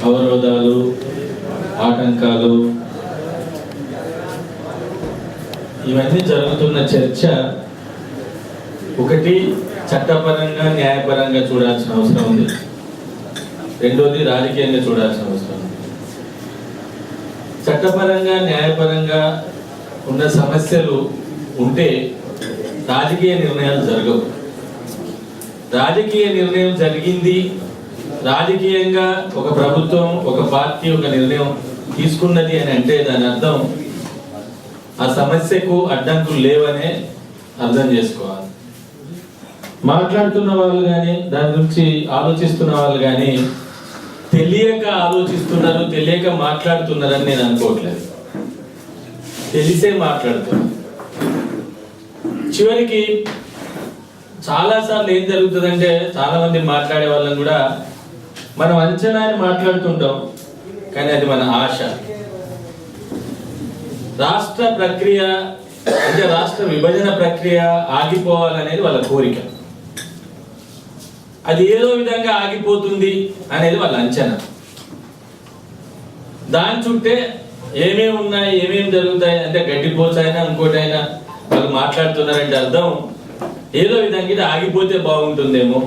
అవరోధాలు, ఆటంకాలు, ఇవన్నీ జరుగుతున్న చర్చ ఒకటి చట్టపరంగా న్యాయపరంగా చూడాల్సిన అవసరం ఉంది, రెండోది రాజకీయంగా చూడాల్సిన అవసరం ఉంది. చట్టపరంగా న్యాయపరంగా ఉన్న సమస్యలు ఉంటే రాజకీయ నిర్ణయాలు జరగవు. రాజకీయ నిర్ణయం జరిగింది, రాజకీయంగా ఒక ప్రభుత్వం ఒక పార్టీ ఒక నిర్ణయం తీసుకున్నది అని అంటే దాని అర్థం ఆ సమస్యకు అడ్డంకులు లేవనే అర్థం చేసుకోవాలి. మాట్లాడుతున్న వాళ్ళు కానీ దాని గురించి ఆలోచిస్తున్న వాళ్ళు కానీ తెలియక ఆలోచిస్తున్నారు, తెలియక మాట్లాడుతున్నారని నేను అనుకోవట్లేదు, తెలిసే మాట్లాడుతున్నారు. చివరికి చాలాసార్లు ఏం జరుగుతుందంటే చాలా మంది మాట్లాడే వాళ్ళని కూడా మనం అంచనాని మాట్లాడుతుంటాం, కానీ అది మన ఆశ. రాష్ట్ర ప్రక్రియ అంటే రాష్ట్ర విభజన ప్రక్రియ ఆగిపోవాలనేది వాళ్ళ కోరిక. అది ఏదో విధంగా ఆగిపోతుంది అనేది వాళ్ళ అంచనా. దాని చుట్టే ఏమేమి ఉన్నాయి, ఏమేమి జరుగుతాయి అంటే గడ్డిపోచైనా ఇంకోటైనా వాళ్ళు మాట్లాడుతున్నారంటే అర్థం ఏదో విధంగా ఇది ఆగిపోతే బాగుంటుందేమో,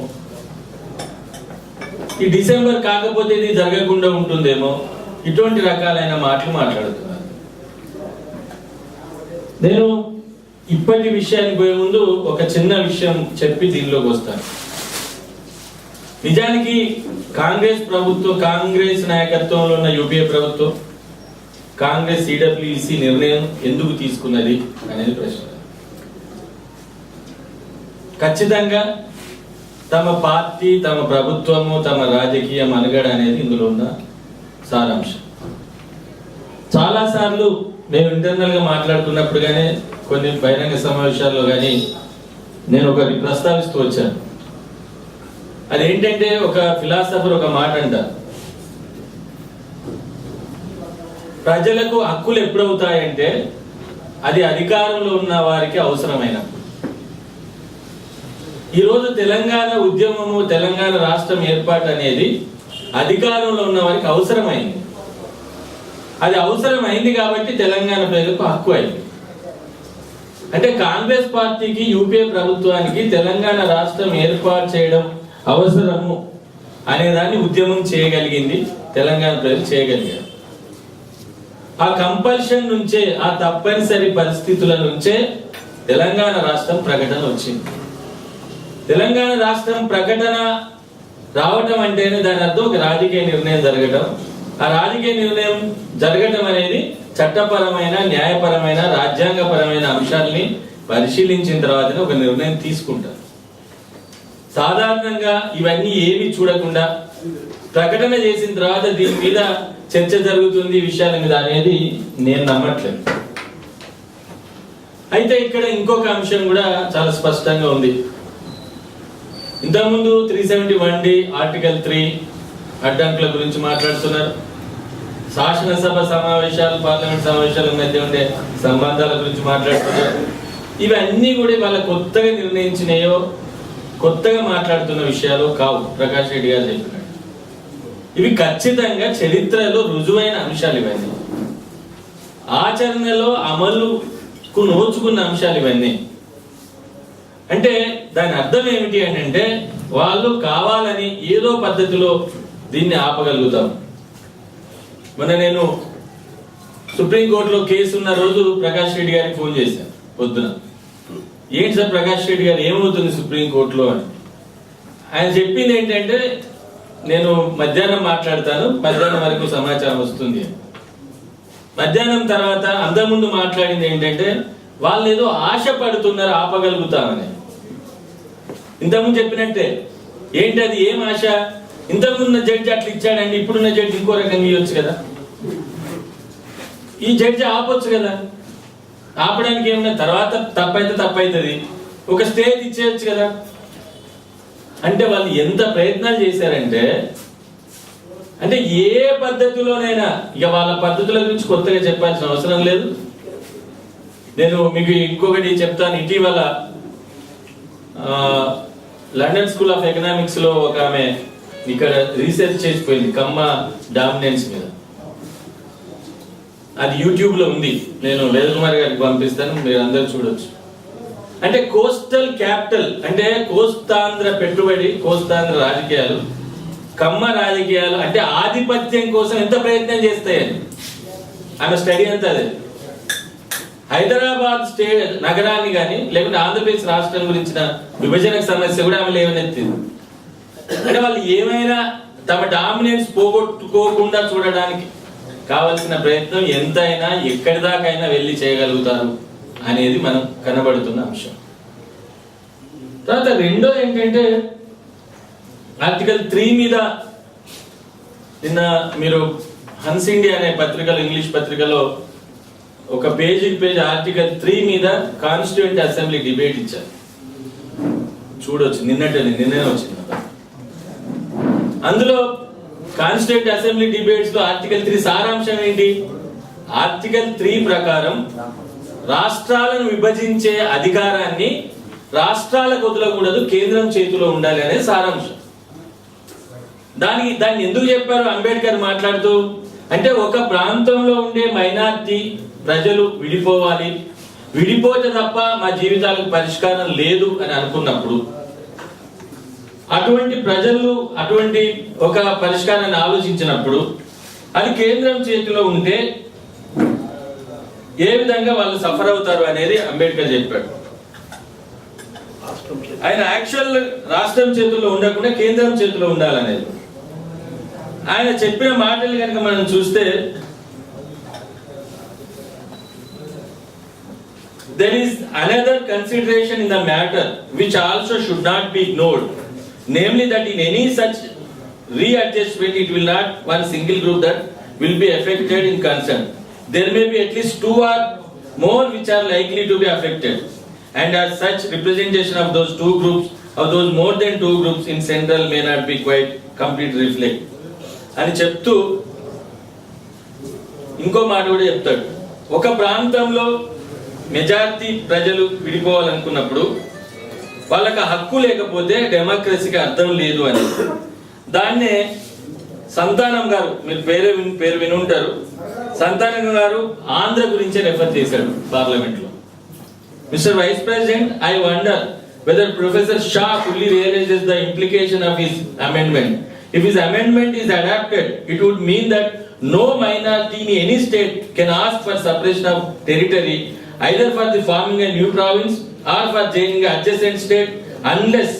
ఈ డిసెంబర్ కాకపోతే ఇది జరగకుండా ఉంటుందేమో, ఇటువంటి రకాలైన మాటలు మాట్లాడుతున్నారు. నేను ఇప్పటి విషయానికి పోయే ముందు ఒక చిన్న విషయం చెప్పి దీనిలోకి వస్తాను. నిజానికి కాంగ్రెస్ ప్రభుత్వం, కాంగ్రెస్ నాయకత్వంలో ఉన్న యూపీఏ ప్రభుత్వం కాంగ్రెస్ సిడబ్ల్యూసి నిర్ణయం ఎందుకు తీసుకున్నది అనేది ప్రశ్న. ఖచ్చితంగా తమ పార్టీ, తమ ప్రభుత్వము, తమ రాజకీయ మనుగడ అనేది ఇందులో ఉన్న సారాంశం. చాలాసార్లు మేము ఇంటర్నల్గా మాట్లాడుకున్నప్పుడు కానీ కొన్ని బహిరంగ సమావేశాల్లో కానీ నేను ఒకటి ప్రస్తావిస్తూ వచ్చాను. అదేంటంటే ఒక ఫిలాసఫర్ ఒక మాట అంటారు, ప్రజలకు హక్కులు ఎప్పుడవుతాయంటే అది అధికారంలో ఉన్న వారికి అవసరమైనప్పుడు. ఈరోజు తెలంగాణ ఉద్యమము, తెలంగాణ రాష్ట్రం ఏర్పాటు అనేది అధికారంలో ఉన్న వారికి అవసరమైంది. అది అవసరమైంది కాబట్టి తెలంగాణ ప్రజలకు హక్కు అయింది. అంటే కాంగ్రెస్ పార్టీకి, యూపీఏ ప్రభుత్వానికి తెలంగాణ రాష్ట్రం ఏర్పాటు చేయడం అవసరము అనేదాన్ని ఉద్యమం చేయగలిగింది, తెలంగాణ ప్రజలు చేయగలిగారు. ఆ కంపల్షన్ నుంచే, ఆ తప్పనిసరి పరిస్థితుల నుంచే తెలంగాణ రాష్ట్రం ప్రకటన వచ్చింది. తెలంగాణ రాష్ట్రం ప్రకటన రావటం అంటేనే దాని అర్థం ఒక రాజకీయ నిర్ణయం జరగటం. ఆ రాజకీయ నిర్ణయం జరగటం అనేది చట్టపరమైన, న్యాయపరమైన, రాజ్యాంగపరమైన అంశాలని పరిశీలించిన తర్వాతనే ఒక నిర్ణయం తీసుకుంటారు. సాధారణంగా ఇవన్నీ ఏమి చూడకుండా ప్రకటన చేసిన తర్వాత దీని మీద చర్చ జరుగుతుంది విషయాల మీద అనేది నేను నమ్మట్లేదు. అయితే ఇక్కడ ఇంకొక అంశం కూడా చాలా స్పష్టంగా ఉంది. ఇంతకుముందు 371D ఆర్టికల్ 3 అడ్డంకుల గురించి మాట్లాడుతున్నారు. శాసనసభ సమావేశాలు, పార్లమెంట్ సమావేశాల మధ్య ఉండే సంబంధాల గురించి మాట్లాడుతున్నారు. ఇవన్నీ కూడా వాళ్ళ కొత్తగా నిర్ణయించినాయో, కొత్తగా మాట్లాడుతున్న విషయాలు కావు. ప్రకాష్ రెడ్డి గారు చెప్పినట్టు ఇవి ఖచ్చితంగా చరిత్రలో రుజువైన అంశాలు. ఇవన్నీ ఆచరణలో అమలుకు నోచుకున్న అంశాలు ఇవన్నీ. అంటే దాని అర్థం ఏమిటి అని అంటే వాళ్ళు కావాలని ఏదో పద్ధతిలో దీన్ని ఆపగలుగుతాం. మొన్న నేను సుప్రీంకోర్టులో కేసు ఉన్న రోజు ప్రకాష్ రెడ్డి గారికి ఫోన్ చేశాను పొద్దున. ఏంటి సార్ ప్రకాష్ రెడ్డి గారు ఏమవుతుంది సుప్రీంకోర్టులో అని. ఆయన చెప్పింది ఏంటంటే నేను మధ్యాహ్నం మాట్లాడతాను, మధ్యాహ్నం వరకు సమాచారం వస్తుంది. మధ్యాహ్నం తర్వాత అంతకుముందు మాట్లాడింది ఏంటంటే వాళ్ళు ఏదో ఆశ పడుతున్నారు ఆపగలుగుతామని. ఇంతకుముందు చెప్పినట్టే ఏంటి అది, ఏం ఆశ? ఇంతకుముందు జడ్జి అట్లా ఇచ్చాడండి, ఇప్పుడున్న జడ్జి ఇంకో రకంగా ఇవ్వచ్చు కదా, ఈ జడ్జి ఆపొచ్చు కదా. ఆపడానికి ఏమన్నా తర్వాత తప్పైతే తప్పైతుంది, ఒక స్టేజ్ ఇచ్చేయచ్చు కదా. అంటే వాళ్ళు ఎంత ప్రయత్నాలు చేశారంటే, అంటే ఏ పద్ధతిలోనైనా ఇక వాళ్ళ పద్ధతుల గురించి కొత్తగా చెప్పాల్సిన అవసరం లేదు. నేను మీకు ఇంకొకటి చెప్తాను. ఇటీవల లండన్ స్కూల్ ఆఫ్ ఎకనామిక్స్ లో ఒక ఆమె ఇక్కడ రీసెర్చ్ చేసిపోయింది కమ్మ డామినెన్స్ మీద. అది యూట్యూబ్లో ఉంది, నేను వేదకుమార్ గారికి పంపిస్తాను, మీరు అందరు చూడొచ్చు. అంటే కోస్టల్ క్యాపిటల్ అంటే కోస్తాంధ్ర పెట్టుబడి, కోస్తాంధ్ర రాజకీయాలు, కమ్మ రాజకీయాలు అంటే ఆధిపత్యం కోసం ఎంత ప్రయత్నం చేస్తాయని ఆమె స్టడీ అంతా అదే. హైదరాబాద్ స్టేట్ నగరాన్ని కానీ లేకుంటే ఆంధ్రప్రదేశ్ రాష్ట్రం గురించిన విభజన సమస్య కూడా ఆమె లేవనెత్తింది. అంటే వాళ్ళు ఏమైనా తమ డామినెన్స్ పోగొట్టుకోకుండా చూడడానికి కావలసిన ప్రయత్నం ఎంతైనా ఎక్కడి దాకైనా వెళ్ళి చేయగలుగుతారు అనేది మనం కనబడుతున్న అంశం. తర్వాత రెండో ఏంటంటే ఆర్టికల్ 3 మీద నిన్న మీరు హన్స్ ఇండియా అనే పత్రికలో, ఇంగ్లీష్ పత్రికలో ఒక పేజ్ ఆర్టికల్ 3 మీద కాన్స్టిట్యూయెంట్ అసెంబ్లీ డిబేట్ ఇచ్చారు, చూడొచ్చు. నిన్ననే వచ్చింది. అందులో కాన్స్టిట్యూయెంట్ అసెంబ్లీ డిబేట్స్ లో ఆర్టికల్ 3 సారాంశం ఏంటి? ఆర్టికల్ 3 ప్రకారం రాష్ట్రాలను విభజించే అధికారాన్ని రాష్ట్రాలకు వదలకూడదు, కేంద్రం చేతిలో ఉండాలి అనే సారాంశం. దాన్ని ఎందుకు చెప్పారు అంబేద్కర్ మాట్లాడుతూ అంటే ఒక ప్రాంతంలో ఉండే మైనారిటీ ప్రజలు విడిపోవాలి, విడిపోతే తప్ప మా జీవితాలకు పరిష్కారం లేదు అని అనుకున్నప్పుడు అటువంటి ప్రజలు అటువంటి ఒక పరిష్కారాన్ని ఆలోచించినప్పుడు అది కేంద్రం చేతిలో ఉంటే ఏ విధంగా వాళ్ళు సఫర్ అవుతారు అనేది అంబేద్కర్ చెప్పాడు. ఆయన యాక్చువల్ రాష్ట్రం చేతుల్లో ఉండకుండా కేంద్రం చేతిలో ఉండాలనేది ఆయన చెప్పిన మాటలు కనుక మనం చూస్తే there is another consideration in the matter which also should not be ignored, namely that in any such readjustment it will not one single group that will be affected in concern. There may be at least 2 or more which are likely to be affected, and as such representation of those 2 groups, of those more than 2 groups in central may not be quite complete reflect అని చెప్తూ ఇంకో మాట కూడా చెప్తాడు. ఒక ప్రాంతంలో majority ప్రజలు విడిపోవాలనుకున్నప్పుడు వాళ్ళకి హక్కు లేకపోతే డెమోక్రసీకి అర్థం లేదు అని. దాన్నే సంతానం గారు, మీరు పేరు వినుంటారు, సంతానం గారు ఆంధ్ర గురించే రెఫర్ చేశాడు పార్లమెంట్ లో. Mister vice president, I wonder whether Professor Shah fully realizes the implication of his amendment. If his amendment is adopted, it would mean that no minority in any state can ask for separation of territory, either for the forming a new province or for joining an adjacent state, unless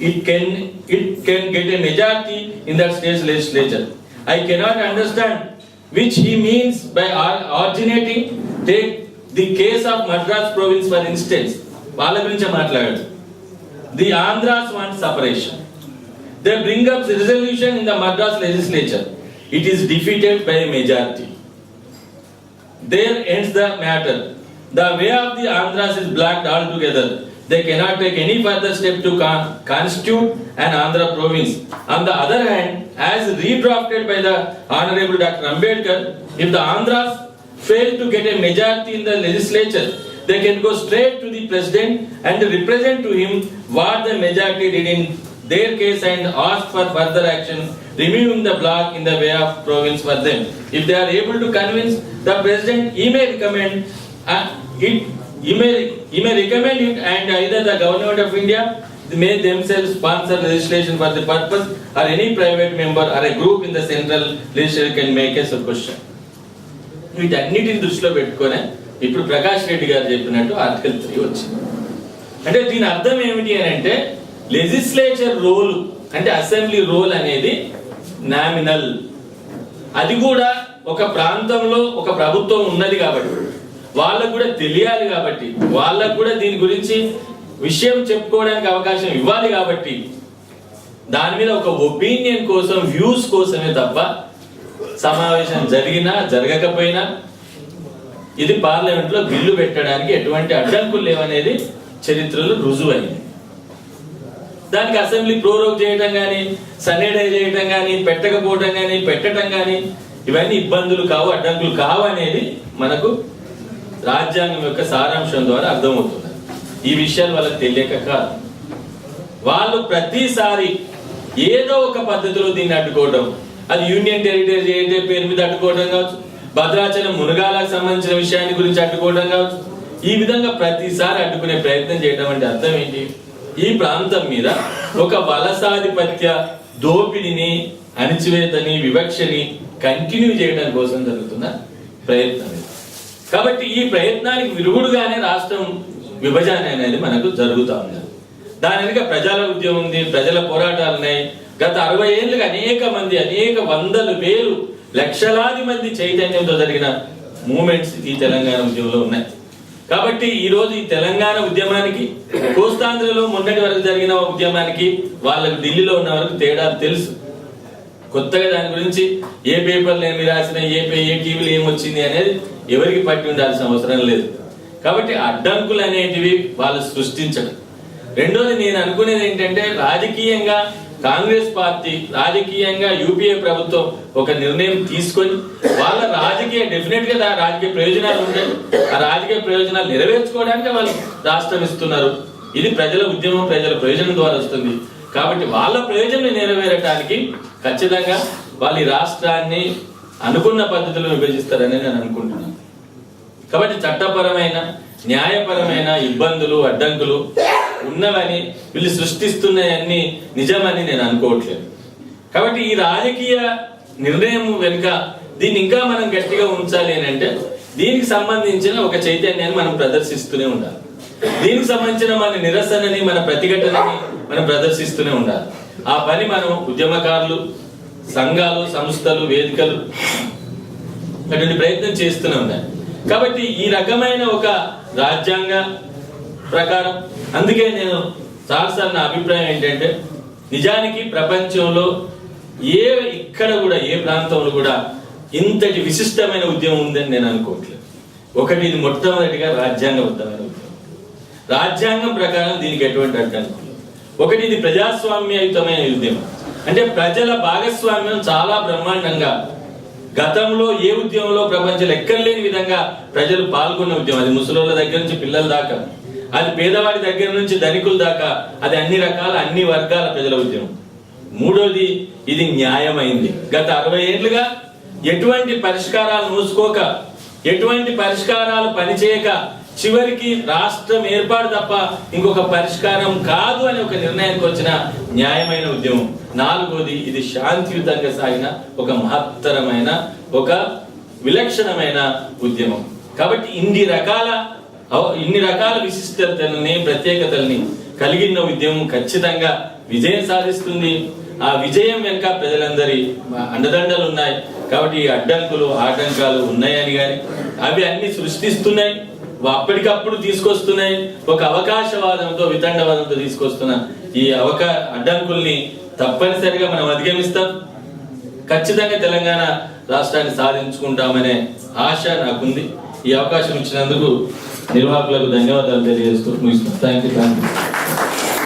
it can get a majority in that state's legislature. I cannot understand which he means by originating. Take the case of Madras province for instance. వాళ్ళ గురించి మాట్లాడాడు. The Andhras want separation. They bring up the resolution in the Madras legislature. It is defeated by a majority. There ends the matter. The way of the Andhras is blocked altogether. They cannot take any further step to constitute an Andhra province. On the other hand, as redrafted by the Honorable Dr. Ambedkar, if the Andhras fail to get a majority in the legislature, they can go straight to the president and represent to him what the majority did in their case and ask for further action, removing the block in the way of province for them. If they are able to convince the president, he may recommend it. He may recommend it, and either the government of India may themselves sponsor legislation for the purpose, or any private member or a group in the central legislature can make a suggestion. వీటన్నిటిని దృష్టిలో పెట్టుకొని ఇప్పుడు ప్రకాష్ రెడ్డి గారు చెప్పినట్టు article 3 వచ్చింది. అంటే దీని అర్థం ఏమిటి అని అంటే లెజిస్లేచర్ రోల్ అంటే అసెంబ్లీ రోల్ అనేది నామినల్. అది కూడా ఒక ప్రాంతంలో ఒక ప్రభుత్వం ఉన్నది కాబట్టి వాళ్ళకు కూడా తెలియాలి, కాబట్టి వాళ్ళకు కూడా దీని గురించి విషయం చెప్పుకోవడానికి అవకాశం ఇవ్వాలి, కాబట్టి దాని మీద ఒక ఒపీనియన్ కోసం, వ్యూస్ కోసమే తప్ప సమావేశం జరిగినా జరగకపోయినా ఇది పార్లమెంట్ లో బిల్లు పెట్టడానికి ఎటువంటి అడ్డంకులు లేవనేది చరిత్రలో రుజువైంది. దానికి అసెంబ్లీ ప్రోరోగ్ చేయటం కానీ, సన్నెడే చేయటం కానీ, పెట్టకపోవటం కానీ, పెట్టడం కానీ ఇవన్నీ ఇబ్బందులు కావు, అడ్డంకులు కావు అనేది మనకు రాజ్యాంగం యొక్క సారాంశం ద్వారా అర్థమవుతుంది. ఈ విషయాలు వాళ్ళకి తెలియక కాదు. వాళ్ళు ప్రతిసారి ఏదో ఒక పద్ధతిలో దీన్ని అడ్డుకోవడం, అది యూనియన్ టెరిటరీ ఏ పేరు మీద అడ్డుకోవడం కావచ్చు, భద్రాచలం మునగాలకు సంబంధించిన విషయాన్ని గురించి అడ్డుకోవడం కావచ్చు. ఈ విధంగా ప్రతిసారి అడ్డుకునే ప్రయత్నం చేయడం అంటే అర్థం ఏంటి? ఈ ప్రాంతం మీద ఒక వలసాధిపత్య దోపిడిని, అణిచివేతని, వివక్షని కంటిన్యూ చేయడం కోసం జరుగుతున్న ప్రయత్నం. కాబట్టి ఈ ప్రయత్నానికి విరుగుడుగానే రాష్ట్రం విభజన అనేది మనకు జరుగుతూ ఉంది. దాని వెనుక ప్రజల ఉద్యమం ఉంది, ప్రజల పోరాటాలు ఉన్నాయి. గత 60 ఏళ్ళుగా అనేక మంది, అనేక వందలు, వేలు, లక్షలాది మంది చైతన్యంతో జరిగిన మూమెంట్స్ ఈ తెలంగాణ ఉద్యమంలో ఉన్నాయి. కాబట్టి ఈ రోజు ఈ తెలంగాణ ఉద్యమానికి, కోస్తాంధ్రలో మొన్నటి వరకు జరిగిన ఉద్యమానికి, వాళ్ళకు ఢిల్లీలో ఉన్న వరకు తేడా తెలుసు. కొత్తగా దాని గురించి ఏ పేపర్లు ఏమి రాసిన, ఏ టీవీలు ఏమొచ్చింది అనేది ఎవరికి పట్టి ఉండాల్సిన అవసరం లేదు. కాబట్టి అడ్డంకులు అనేటివి వాళ్ళు సృష్టించడం. రెండోది నేను అనుకునేది ఏంటంటే, రాజకీయంగా కాంగ్రెస్ పార్టీ, రాజకీయంగా యూపీఏ ప్రభుత్వం ఒక నిర్ణయం తీసుకొని వాళ్ళ డెఫినెట్ గా రాజకీయ ప్రయోజనాలు ఉంటాయి. ఆ రాజకీయ ప్రయోజనాలు నెరవేర్చుకోవడానికి వాళ్ళు రాష్ట్రం ఇస్తున్నారు. ఇది ప్రజల ఉద్యమం, ప్రజల ప్రయోజనం ద్వారా వస్తుంది. కాబట్టి వాళ్ళ ప్రయోజనం నెరవేరటానికి ఖచ్చితంగా వాళ్ళు ఈ రాష్ట్రాన్ని అనుకున్న పద్ధతిలో విభజిస్తారని నేను అనుకుంటున్నాను. కాబట్టి చట్టపరమైన, న్యాయపరమైన ఇబ్బందులు, అడ్డంకులు ఉన్నవని, వీళ్ళు సృష్టిస్తున్నాయన్నీ నిజమని నేను అనుకోవట్లేదు. కాబట్టి ఈ రాజకీయ నిర్ణయం వెనుక దీన్ని ఇంకా మనం గట్టిగా ఉంచాలి అని అంటే, దీనికి సంబంధించిన ఒక చైతన్యాన్ని మనం ప్రదర్శిస్తూనే ఉండాలి. దీనికి సంబంధించిన మన నిరసనని, మన ప్రతిఘటనని మనం ప్రదర్శిస్తూనే ఉండాలి. ఆ పని మనం ఉద్యమకారులు, సంఘాలు, సంస్థలు, వేదికలు అటువంటి ప్రయత్నం చేస్తూనే ఉన్నాయి. కాబట్టి ఈ రకమైన ఒక రాజ్యాంగ ప్రకారం, అందుకే నేను చాలాసార్లు నా అభిప్రాయం ఏంటంటే, నిజానికి ప్రపంచంలో ఇక్కడ కూడా ఏ ప్రాంతంలో కూడా ఇంతటి విశిష్టమైన ఉద్యమం ఉందని నేను అనుకోవట్లేదు. ఒకటి, ఇది మొట్టమొదటిగా రాజ్యాంగబద్ధమైన ఉద్యమం. రాజ్యాంగం ప్రకారం దీనికి ఎటువంటి అడ్డంకులు. ఒకటి, ఇది ప్రజాస్వామ్యయుతమైన ఉద్యమం. అంటే ప్రజల భాగస్వామ్యం చాలా బ్రహ్మాండంగా, గతంలో ఏ ఉద్యమంలో ప్రపంచంలో ఎక్కర్లేని విధంగా ప్రజలు పాల్గొన్న ఉద్యమం. అది ముసలోళ్ళ దగ్గర నుంచి పిల్లల దాకా, అది పేదవాడి దగ్గర నుంచి ధనికుల దాకా, అది అన్ని రకాల, అన్ని వర్గాల ప్రజల ఉద్యమం. మూడోది, ఇది న్యాయమైంది. గత 60 ఏళ్లుగా ఎటువంటి పరిష్కారాలు నోసుకోక, ఎటువంటి పరిష్కారాలు పనిచేయక, చివరికి రాష్ట్రం ఏర్పాటు తప్ప ఇంకొక పరిష్కారం కాదు అని ఒక నిర్ణయానికి వచ్చిన న్యాయమైన ఉద్యమం. నాలుగోది, ఇది శాంతియుతంగా సాగిన ఒక మహత్తరమైన, ఒక విలక్షణమైన ఉద్యమం. కాబట్టి ఇన్ని రకాల విశిష్టతల్ని, ప్రత్యేకతల్ని కలిగిన ఉద్యమం ఖచ్చితంగా విజయం సాధిస్తుంది. ఆ విజయం వెనుక ప్రజలందరి అండదండలు ఉన్నాయి. కాబట్టి ఈ అడ్డంకులు, ఆటంకాలు ఉన్నాయని కానీ అవి అన్ని సృష్టిస్తున్నాయి, అప్పటికప్పుడు తీసుకొస్తున్నాయి. ఒక అవకాశవాదంతో, వితండవాదంతో తీసుకొస్తున్న ఈ అడ్డంకుల్ని తప్పనిసరిగా మనం అధిగమిస్తాం. ఖచ్చితంగా తెలంగాణ రాష్ట్రాన్ని సాధించుకుంటామనే ఆశ నాకుంది. ఈ అవకాశం ఇచ్చినందుకు నిర్వాహకులకు ధన్యవాదాలు తెలియజేస్తూ ముగిస్తున్నాను. Thank you.